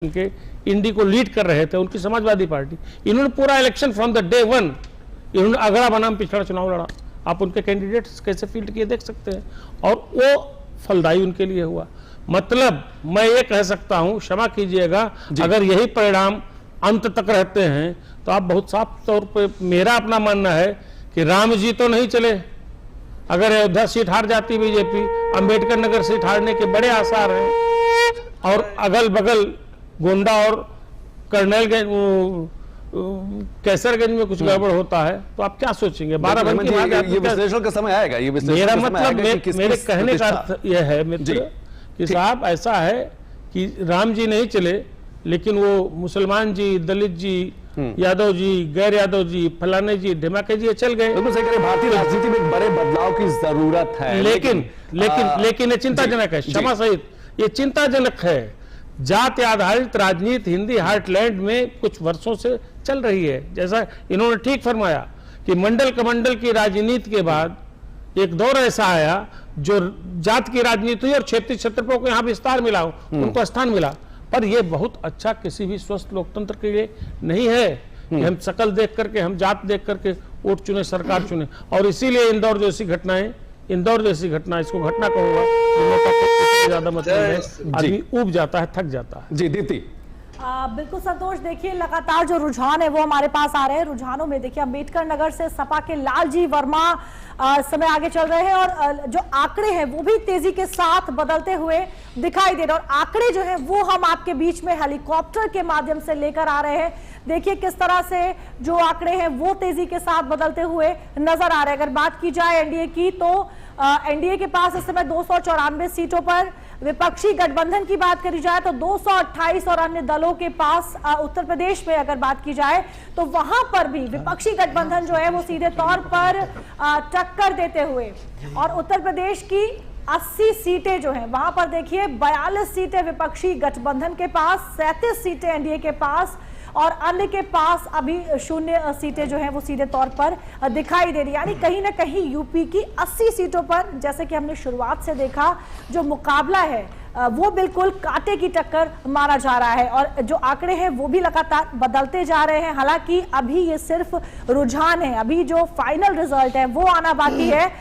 के इंडी को लीड कर रहे थे, उनकी समाजवादी पार्टी। इन्होंने पूरा election from the day one इन्होंने अगड़ा बनाम पिछड़ा चुनाव लड़ा। आप उनके कैंडिडेट्स कैसे फील्ड किए देख सकते हैं, और वो फलदायी उनके लिए हुआ। मतलब मैं ये कह सकता हूं, क्षमा कीजिएगा, अगर यही परिणाम अंत तक रहते हैं तो आप बहुत साफ तौर पे, मेरा अपना मानना है कि राम जी तो नहीं चले। अगर अयोध्या सीट हार जाती बीजेपी, अंबेडकर नगर सीट हारने के बड़े आसार हैं, और अगल बगल गोंडा और कर्नलगंज, कैसरगंज में कुछ गड़बड़ होता है तो आप क्या सोचेंगे? 12 घंटे बाद ये विश्लेषण का समय आएगा। ये मेरा मतलब मेरे कहने का अर्थ यह है मित्र कि साहब ऐसा है कि राम जी नहीं चले, लेकिन वो मुसलमान जी, दलित जी, यादव जी, गैर यादव जी, फलाने जी, ढिमाके जी चल गए। भारतीय राजनीति में बड़े बदलाव की जरूरत है, लेकिन ये चिंताजनक है, क्षमा सहित ये चिंताजनक है। जाति आधारित राजनीति हिंदी हार्टलैंड में कुछ वर्षों से चल रही है। जैसा इन्होंने ठीक फरमाया कि मंडल कमंडल की राजनीति के बाद एक दौर ऐसा आया जो जात की राजनीति हुई और क्षेत्रीय क्षेत्रफलों को यहाँ विस्तार मिला, उनको स्थान मिला। पर यह बहुत अच्छा किसी भी स्वस्थ लोकतंत्र के लिए नहीं है कि हम शकल देख करके, हम जात देख करके वोट चुने, सरकार चुने। और इसीलिए इंदौर जैसी घटना, इसको घटना कहूंगा, ज्यादा मतलब है, आदमी ऊब जाता है, थक जाता है। जी दीप्ति। बिल्कुल संतोष, देखिए लगातार जो रुझान है वो हमारे पास आ रहे हैं। रुझानों में देखिए अंबेडकर नगर से सपा के लालजी वर्मा समय आगे चल रहे हैं, और जो आंकड़े हैं वो भी तेजी के साथ बदलते हुए दिखाई दे रहे हैं। और आंकड़े जो हैं वो हम आपके बीच में हेलीकॉप्टर के माध्यम से लेकर आ रहे हैं। देखिए किस तरह से जो आंकड़े हैं वो तेजी के साथ बदलते हुए नजर आ रहे हैं। अगर बात की जाए एनडीए की, तो एनडीए के पास इस समय 294 सीटों पर, विपक्षी गठबंधन की बात करी जाए तो 228, और अन्य दलों के पास उत्तर प्रदेश में अगर बात की जाए तो वहां पर भी विपक्षी गठबंधन जो है वो सीधे तौर पर टक्कर देते हुए, और उत्तर प्रदेश की 80 सीटें जो हैं वहां पर देखिए 42 सीटें विपक्षी गठबंधन के पास, 37 सीटें एनडीए के पास, और अन्य के पास अभी 0 सीटें जो हैं वो सीधे तौर पर दिखाई दे रही। यानी कहीं ना कहीं यूपी की 80 सीटों पर, जैसे कि हमने शुरुआत से देखा, जो मुकाबला है वो बिल्कुल कांटे की टक्कर मारा जा रहा है, और जो आंकड़े हैं वो भी लगातार बदलते जा रहे हैं। हालांकि अभी ये सिर्फ रुझान है, अभी जो फाइनल रिजल्ट है वो आना बाकी है,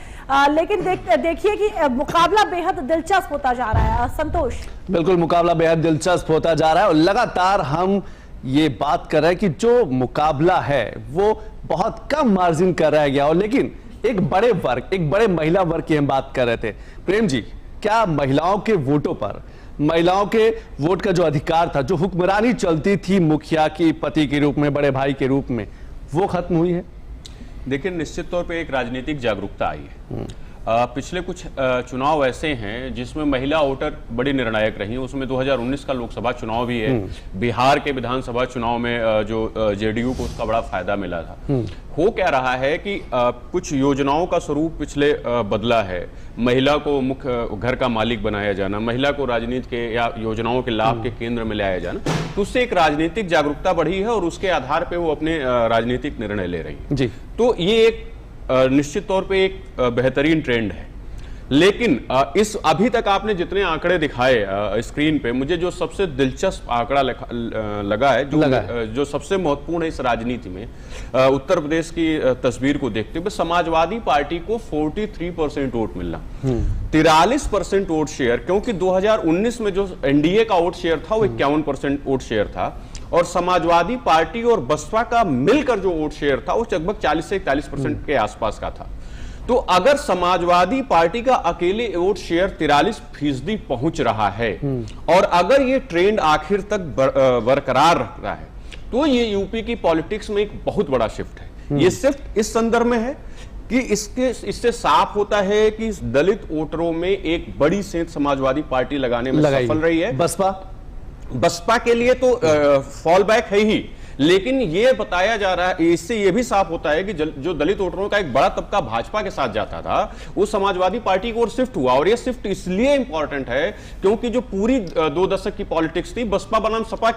लेकिन देखिए कि मुकाबला बेहद दिलचस्प होता जा रहा है। संतोष, बिल्कुल मुकाबला बेहद दिलचस्प होता जा रहा है, और लगातार हम ये बात कर रहे हैं कि जो मुकाबला है वो बहुत कम मार्जिन कर रह गया, और लेकिन एक बड़े वर्ग, एक बड़े महिला वर्ग की हम बात कर रहे थे। प्रेम जी, क्या महिलाओं के वोटों पर, महिलाओं के वोट का जो अधिकार था, जो हुक्मरानी चलती थी मुखिया की पति के रूप में, बड़े भाई के रूप में, वो खत्म हुई है? देखिए, निश्चित तौर पे एक राजनीतिक जागरूकता आई है। पिछले कुछ चुनाव ऐसे हैं जिसमें महिला वोटर बड़ी निर्णायक रही। उसमें 2019 का लोकसभा चुनाव भी है, बिहार के विधानसभा चुनाव में जो जेडीयू को उसका बड़ा फायदा मिला था। हो क्या रहा है कि कुछ योजनाओं का स्वरूप पिछले बदला है। महिला को मुख्य घर का मालिक बनाया जाना, महिला को राजनीति के या योजनाओं के लाभ के केंद्र में लाया जाना, तो उससे एक राजनीतिक जागरूकता बढ़ी है, और उसके आधार पर वो अपने राजनीतिक निर्णय ले रही है। जी, तो ये एक निश्चित तौर पे एक बेहतरीन ट्रेंड है। लेकिन इस अभी तक आपने जितने आंकड़े दिखाए स्क्रीन पे, मुझे जो सबसे दिलचस्प आंकड़ा लगा है, जो सबसे महत्वपूर्ण है इस राजनीति में, उत्तर प्रदेश की तस्वीर को देखते हुए समाजवादी पार्टी को 43% वोट मिलना, 43% वोट शेयर, क्योंकि 2019 में जो एनडीए का वोट शेयर था वो 51% वोट शेयर था, और समाजवादी पार्टी और बसपा का मिलकर जो वोट शेयर था वो लगभग 40 से 41% के आसपास का था। तो अगर समाजवादी पार्टी का अकेले वोट शेयर 43% पहुंच रहा है, और अगर ये ट्रेंड आखिर तक बरकरार रह रहा है, तो ये यूपी की पॉलिटिक्स में एक बहुत बड़ा शिफ्ट है। ये शिफ्ट इस संदर्भ में है कि इससे साफ होता है कि दलित वोटरों में एक बड़ी सेंध समाजवादी पार्टी लगाने में सफल रही है। बसपा के लिए तो फॉल बैक है ही, लेकिन ये बताया जा रहा है, इससे ये भी साफ होता है कि जो दलित वोटरों का एक बड़ा तबका भाजपा के साथ जाता था वो समाजवादी पार्टी की ओर शिफ्ट हुआ। और ये शिफ्ट इसलिए इंपॉर्टेंट है क्योंकि जो पूरी 2 दशक की पॉलिटिक्स थी बसपा बनाम सपा